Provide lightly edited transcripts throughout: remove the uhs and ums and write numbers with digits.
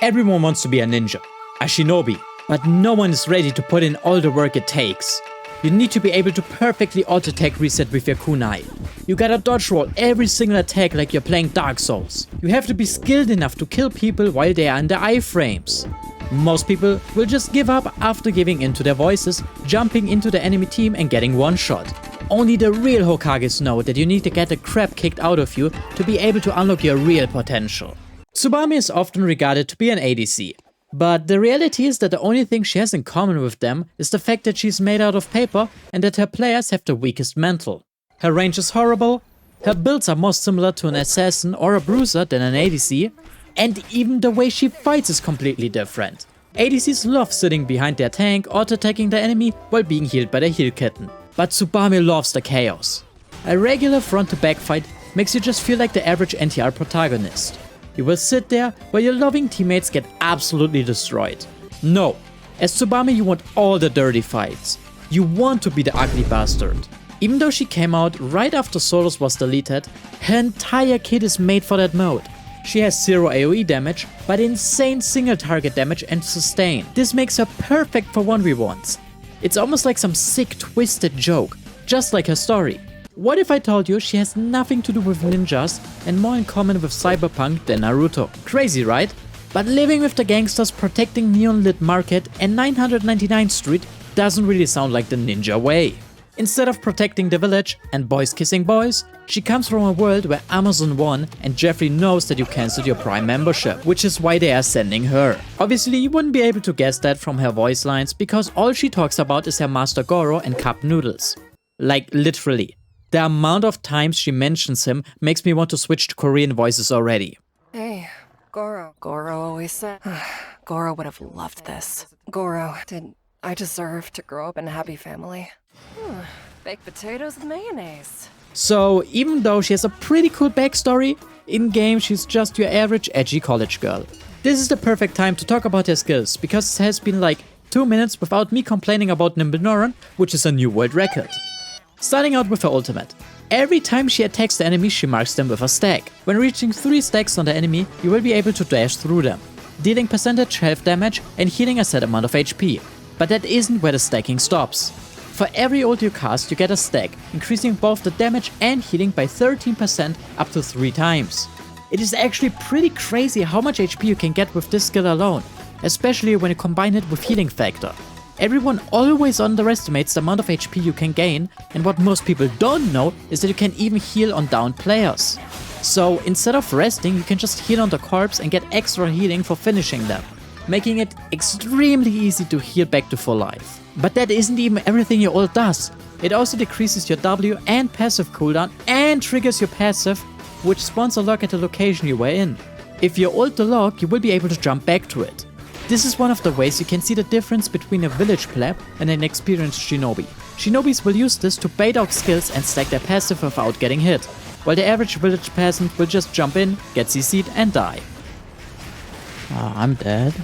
Everyone wants to be a ninja, a shinobi, but no one is ready to put in all the work it takes. You need to be able to perfectly auto-attack reset with your kunai. You gotta dodge roll every single attack like you're playing Dark Souls. You have to be skilled enough to kill people while they are in their iframes. Most people will just give up after giving in to their voices, jumping into the enemy team and getting one shot. Only the real Hokages know that you need to get the crap kicked out of you to be able to unlock your real potential. Tsubame is often regarded to be an ADC. But the reality is that the only thing she has in common with them is the fact that she's made out of paper and that her players have the weakest mental. Her range is horrible, her builds are more similar to an assassin or a bruiser than an ADC, and even the way she fights is completely different. ADCs love sitting behind their tank, auto-attacking the enemy while being healed by the heal kitten. But Tsubame loves the chaos. A regular front-to-back fight makes you just feel like the average NTR protagonist. You will sit there while your loving teammates get absolutely destroyed. No, as Tsubame you want all the dirty fights. You want to be the ugly bastard. Even though she came out right after Solos was deleted, her entire kit is made for that mode. She has 0 AoE damage, but insane single target damage and sustain. This makes her perfect for 1v1s. It's almost like some sick twisted joke, just like her story. What if I told you she has nothing to do with ninjas and more in common with Cyberpunk than Naruto? Crazy, right? But living with the gangsters, protecting neon lit market and 999th Street doesn't really sound like the ninja way. Instead of protecting the village and boys kissing boys, she comes from a world where Amazon won and Jeffrey knows that you cancelled your Prime membership, which is why they are sending her. Obviously you wouldn't be able to guess that from her voice lines because all she talks about is her Master Goro and cup noodles. Like literally. The amount of times she mentions him makes me want to switch to Korean voices already. Hey, Goro. Goro always said... Goro would have loved this. Goro, did I deserve to grow up in a happy family? Baked potatoes with mayonnaise. So, even though she has a pretty cool backstory, in-game she's just your average edgy college girl. This is the perfect time to talk about her skills, because it has been like 2 minutes without me complaining about Nimble Neuron, which is a new world record. Starting out with her ultimate. Every time she attacks the enemy, she marks them with a stack. When reaching 3 stacks on the enemy, you will be able to dash through them, dealing percentage health damage and healing a set amount of HP. But that isn't where the stacking stops. For every ult you cast, you get a stack, increasing both the damage and healing by 13% up to 3 times. It is actually pretty crazy how much HP you can get with this skill alone, especially when you combine it with healing factor. Everyone always underestimates the amount of HP you can gain, and what most people don't know is that you can even heal on downed players. So instead of resting, you can just heal on the corpse and get extra healing for finishing them, making it extremely easy to heal back to full life. But that isn't even everything your ult does. It also decreases your W and passive cooldown and triggers your passive, which spawns a lock at the location you were in. If you ult the lock, you will be able to jump back to it. This is one of the ways you can see the difference between a village pleb and an experienced shinobi. Shinobis will use this to bait out skills and stack their passive without getting hit, while the average village peasant will just jump in, get CC'd and die. I'm dead.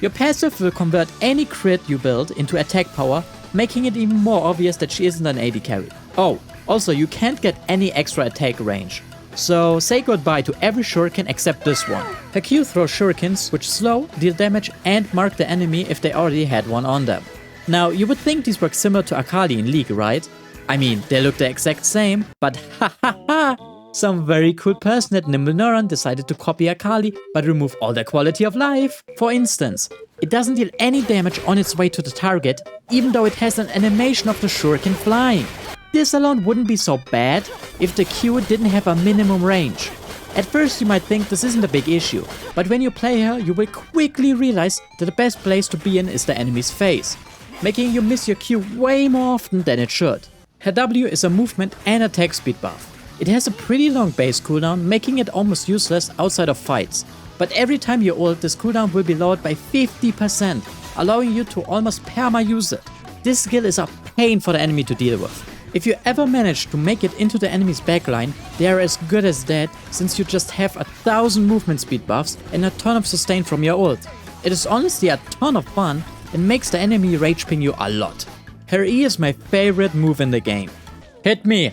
Your passive will convert any crit you build into attack power, making it even more obvious that she isn't an AD carry. Oh, also you can't get any extra attack range. So say goodbye to every shuriken except this one. Her Q throws shurikens which slow, deal damage and mark the enemy if they already had one on them. Now you would think these work similar to Akali in League, right? I mean, they look the exact same, but ha ha ha! Some very cool person at Nimble Neuron decided to copy Akali but remove all their quality of life. For instance, it doesn't deal any damage on its way to the target, even though it has an animation of the shuriken flying. This alone wouldn't be so bad if the Q didn't have a minimum range. At first you might think this isn't a big issue, but when you play her you will quickly realize that the best place to be in is the enemy's face, making you miss your Q way more often than it should. Her W is a movement and attack speed buff. It has a pretty long base cooldown, making it almost useless outside of fights, but every time you ult this cooldown will be lowered by 50%, allowing you to almost perma-use it. This skill is a pain for the enemy to deal with. If you ever manage to make it into the enemy's backline, they are as good as dead since you just have 1000 movement speed buffs and a ton of sustain from your ult. It is honestly a ton of fun and makes the enemy rage ping you a lot. Her E is my favorite move in the game. Hit me!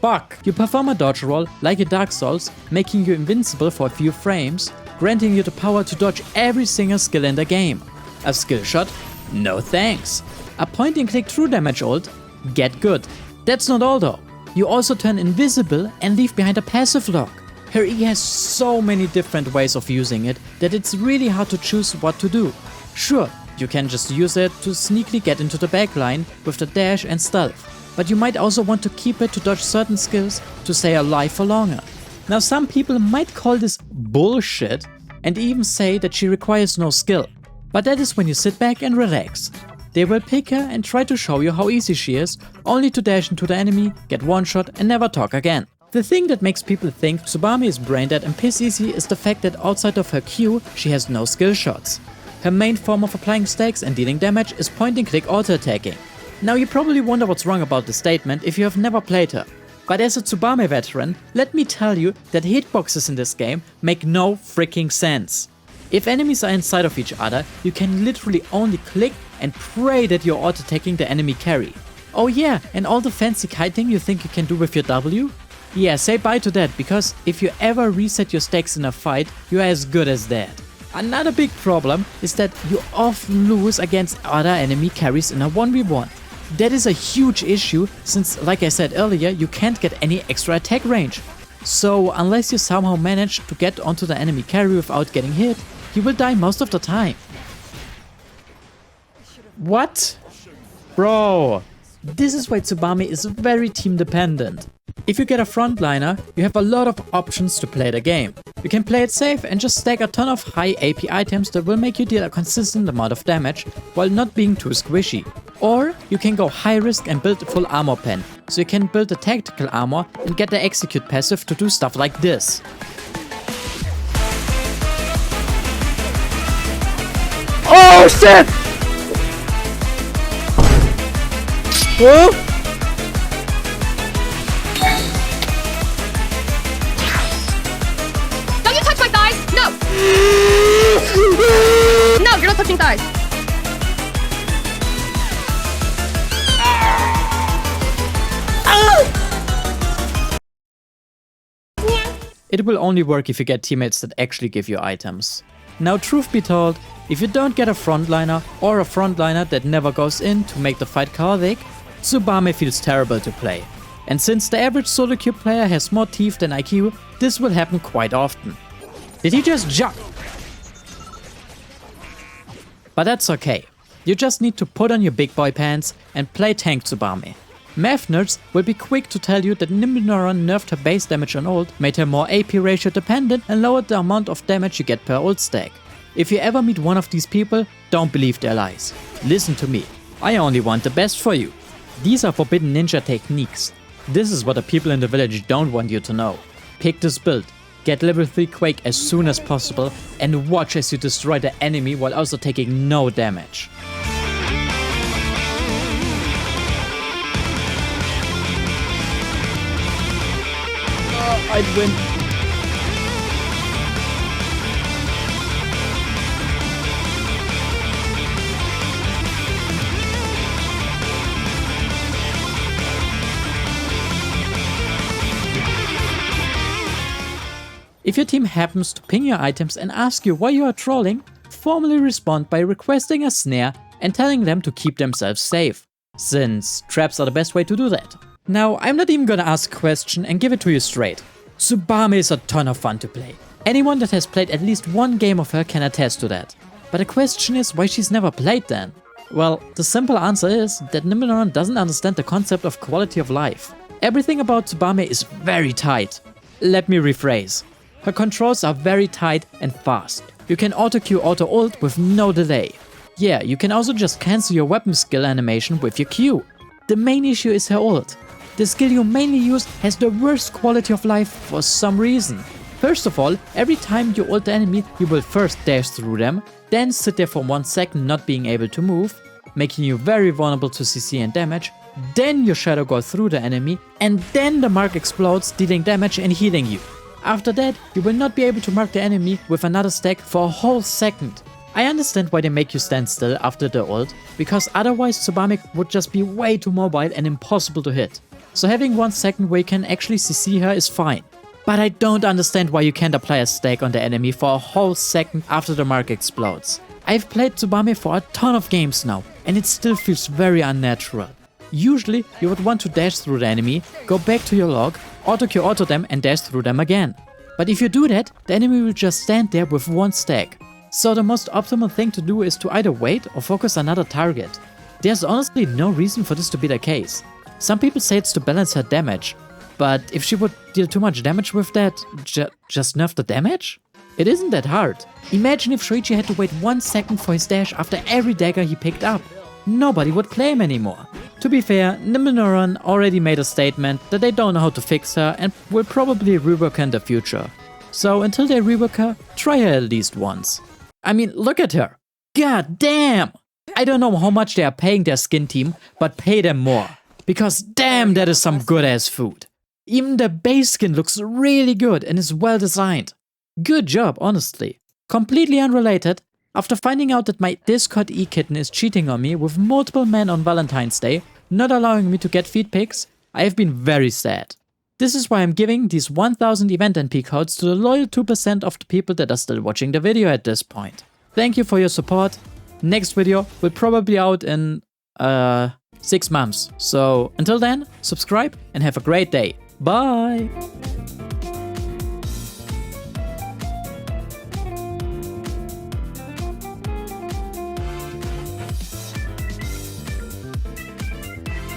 Fuck! You perform a dodge roll like in Dark Souls, making you invincible for a few frames, granting you the power to dodge every single skill in the game. A skill shot? No thanks. A point and click true damage ult? Get good. That's not all though. You also turn invisible and leave behind a passive lock. Her E has so many different ways of using it that it's really hard to choose what to do. Sure, you can just use it to sneakily get into the backline with the dash and stealth, but you might also want to keep it to dodge certain skills to stay alive for longer. Now some people might call this bullshit and even say that she requires no skill, but that is when you sit back and relax. They will pick her and try to show you how easy she is, only to dash into the enemy, get one shot and never talk again. The thing that makes people think Tsubame is brain dead and piss easy is the fact that outside of her Q, she has no skill shots. Her main form of applying stacks and dealing damage is point and click auto attacking. Now you probably wonder what's wrong about this statement if you have never played her. But as a Tsubame veteran, let me tell you that hitboxes in this game make no freaking sense. If enemies are inside of each other, you can literally only click and pray that you're auto-attacking the enemy carry. Oh yeah, and all the fancy kiting you think you can do with your W? Yeah, say bye to that, because if you ever reset your stacks in a fight, you're as good as dead. Another big problem is that you often lose against other enemy carries in a 1v1. That is a huge issue since, like I said earlier, you can't get any extra attack range. So unless you somehow manage to get onto the enemy carry without getting hit, you will die most of the time. What? Bro, this is why Tsubame is very team dependent. If you get a frontliner, you have a lot of options to play the game. You can play it safe and just stack a ton of high AP items that will make you deal a consistent amount of damage while not being too squishy. Or you can go high risk and build a full armor pen, so you can build a tactical armor and get the execute passive to do stuff like this. Oh shit! Whoa! Don't you touch my thighs! No! No, you're not touching thighs! It will only work if you get teammates that actually give you items. Now truth be told, if you don't get a frontliner or a frontliner that never goes in to make the fight chaotic, Tsubame feels terrible to play. And since the average solo queue player has more teeth than IQ, this will happen quite often. Did he just jump? But that's okay. You just need to put on your big boy pants and play tank Tsubame. Math nerds will be quick to tell you that Niminoran nerfed her base damage on ult, made her more AP ratio dependent and lowered the amount of damage you get per ult stack. If you ever meet one of these people, don't believe their lies. Listen to me, I only want the best for you. These are forbidden ninja techniques. This is what the people in the village don't want you to know. Pick this build, get level 3 Quake as soon as possible and watch as you destroy the enemy while also taking no damage. I'd win. If your team happens to ping your items and ask you why you are trolling, formally respond by requesting a snare and telling them to keep themselves safe, since traps are the best way to do that. Now, I'm not even gonna ask a question and give it to you straight. Tsubame is a ton of fun to play. Anyone that has played at least one game of her can attest to that. But the question is why she's never played then? Well, the simple answer is that Niminoran doesn't understand the concept of quality of life. Everything about Tsubame is very tight. Let me rephrase. Her controls are very tight and fast. You can auto-Q auto-ult with no delay. Yeah, you can also just cancel your weapon skill animation with your Q. The main issue is her ult. The skill you mainly use has the worst quality of life for some reason. First of all, every time you ult the enemy, you will first dash through them, then sit there for 1 second not being able to move, making you very vulnerable to CC and damage, then your shadow goes through the enemy, and then the mark explodes, dealing damage and healing you. After that, you will not be able to mark the enemy with another stack for a whole second. I understand why they make you stand still after the ult, because otherwise Tsubame would just be way too mobile and impossible to hit. so having 1 second where you can actually CC her is fine. But I don't understand why you can't apply a stack on the enemy for a whole second after the mark explodes. I've played Tsubame for a ton of games now, and it still feels very unnatural. Usually, you would want to dash through the enemy, go back to your log, auto-Q auto them and dash through them again. But if you do that, the enemy will just stand there with 1 stack. So the most optimal thing to do is to either wait or focus another target. There's honestly no reason for this to be the case. Some people say it's to balance her damage, but if she would deal too much damage with that, just nerf the damage? It isn't that hard. Imagine if Shoichi had to wait 1 second for his dash after every dagger he picked up. Nobody would play him anymore. To be fair, Nimble Neuron already made a statement that they don't know how to fix her and will probably rework her in the future. So until they rework her, try her at least once. I mean, look at her. God damn! I don't know how much they are paying their skin team, but pay them more. Because damn, that is some good ass food. Even the base skin looks really good and is well designed. Good job, honestly. Completely unrelated, after finding out that my Discord e-kitten is cheating on me with multiple men on Valentine's Day, not allowing me to get feed pics, I have been very sad. This is why I'm giving these 1000 event NP codes to the loyal 2% of the people that are still watching the video at this point. Thank you for your support. Next video will probably out in 6 months. So until then, subscribe and have a great day. Bye!